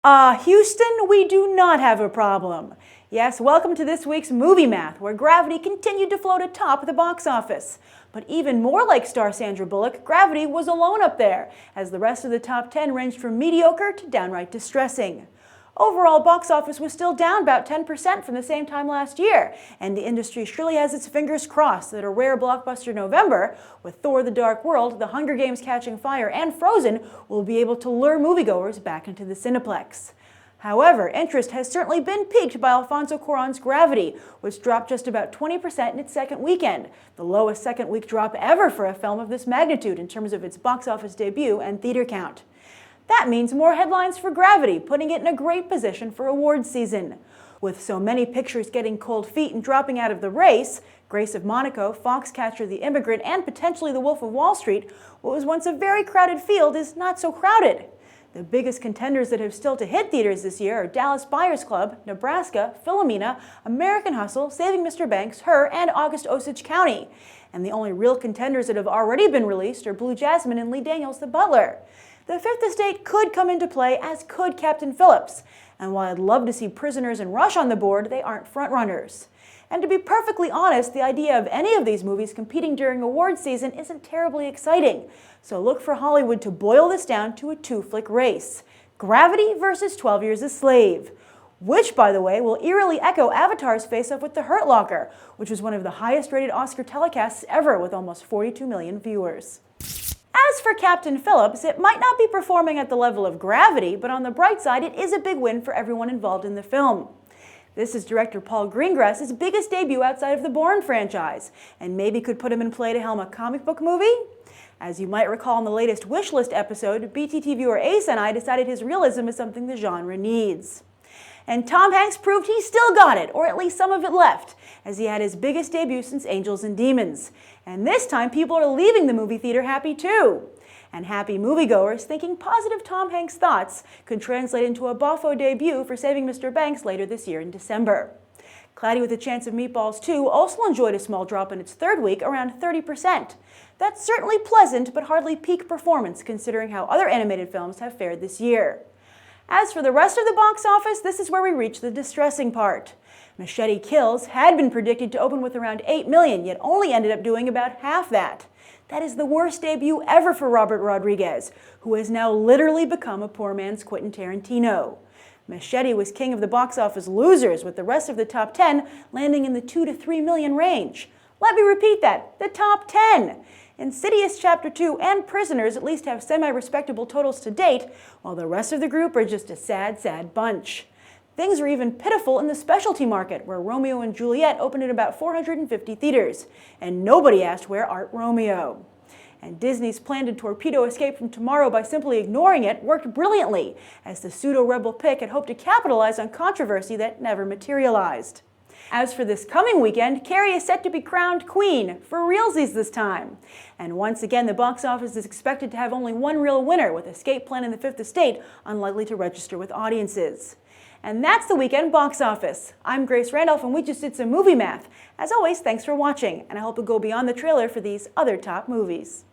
Houston, we do not have a problem. Yes, welcome to this week's Movie Math, where Gravity continued to float atop the box office. But even more like star Sandra Bullock, Gravity was alone up there, as the rest of the top 10 ranged from mediocre to downright distressing. Overall, box office was still down about 10% from the same time last year, and the industry surely has its fingers crossed that a rare blockbuster November, with Thor: The Dark World, The Hunger Games: Catching Fire, and Frozen, will be able to lure moviegoers back into the Cineplex. However, interest has certainly been piqued by Alfonso Cuarón's Gravity, which dropped just about 20% in its second weekend, the lowest second-week drop ever for a film of this magnitude in terms of its box office debut and theater count. That means more headlines for Gravity, putting it in a great position for awards season. With so many pictures getting cold feet and dropping out of the race, Grace of Monaco, Foxcatcher, The Immigrant, and potentially The Wolf of Wall Street, what was once a very crowded field is not so crowded. The biggest contenders that have still to hit theaters this year are Dallas Buyers Club, Nebraska, Philomena, American Hustle, Saving Mr. Banks, Her, and August Osage County. And the only real contenders that have already been released are Blue Jasmine and Lee Daniels' The Butler. The Fifth Estate could come into play, as could Captain Phillips. And while I'd love to see Prisoners and Rush on the board, they aren't frontrunners. And to be perfectly honest, the idea of any of these movies competing during awards season isn't terribly exciting. So look for Hollywood to boil this down to a two-flick race. Gravity versus 12 Years a Slave. Which, by the way, will eerily echo Avatar's face-off with The Hurt Locker, which was one of the highest-rated Oscar telecasts ever with almost 42 million viewers. As for Captain Phillips, it might not be performing at the level of Gravity, but on the bright side, it is a big win for everyone involved in the film. This is director Paul Greengrass's biggest debut outside of the Bourne franchise, and maybe could put him in play to helm a comic book movie? As you might recall in the latest Wishlist episode, BTT viewer Ace and I decided his realism is something the genre needs. And Tom Hanks proved he still got it, or at least some of it left, as he had his biggest debut since Angels and Demons. And this time, people are leaving the movie theater happy too. And happy moviegoers thinking positive Tom Hanks thoughts could translate into a boffo debut for Saving Mr. Banks later this year in December. Cloudy with a Chance of Meatballs 2 also enjoyed a small drop in its third week, around 30%. That's certainly pleasant, but hardly peak performance considering how other animated films have fared this year. As for the rest of the box office, this is where we reach the distressing part. Machete Kills had been predicted to open with around 8 million, yet only ended up doing about half that. That is the worst debut ever for Robert Rodriguez, who has now literally become a poor man's Quentin Tarantino. Machete was king of the box office losers, with the rest of the top 10 landing in the 2 to 3 million range. Let me repeat that, the top 10! Insidious Chapter 2 and Prisoners at least have semi-respectable totals to date, while the rest of the group are just a sad, sad bunch. Things are even pitiful in the specialty market, where Romeo and Juliet opened in about 450 theaters, and nobody asked where Art Romeo. And Disney's plan to torpedo Escape from Tomorrow by simply ignoring it worked brilliantly, as the pseudo-rebel pick had hoped to capitalize on controversy that never materialized. As for this coming weekend, Carrie is set to be crowned queen, for realsies this time. And once again, the box office is expected to have only one real winner, with Escape Plan and The Fifth Estate unlikely to register with audiences. And that's the weekend box office. I'm Grace Randolph, and we just did some movie math. As always, thanks for watching, and I hope you'll go beyond the trailer for these other top movies.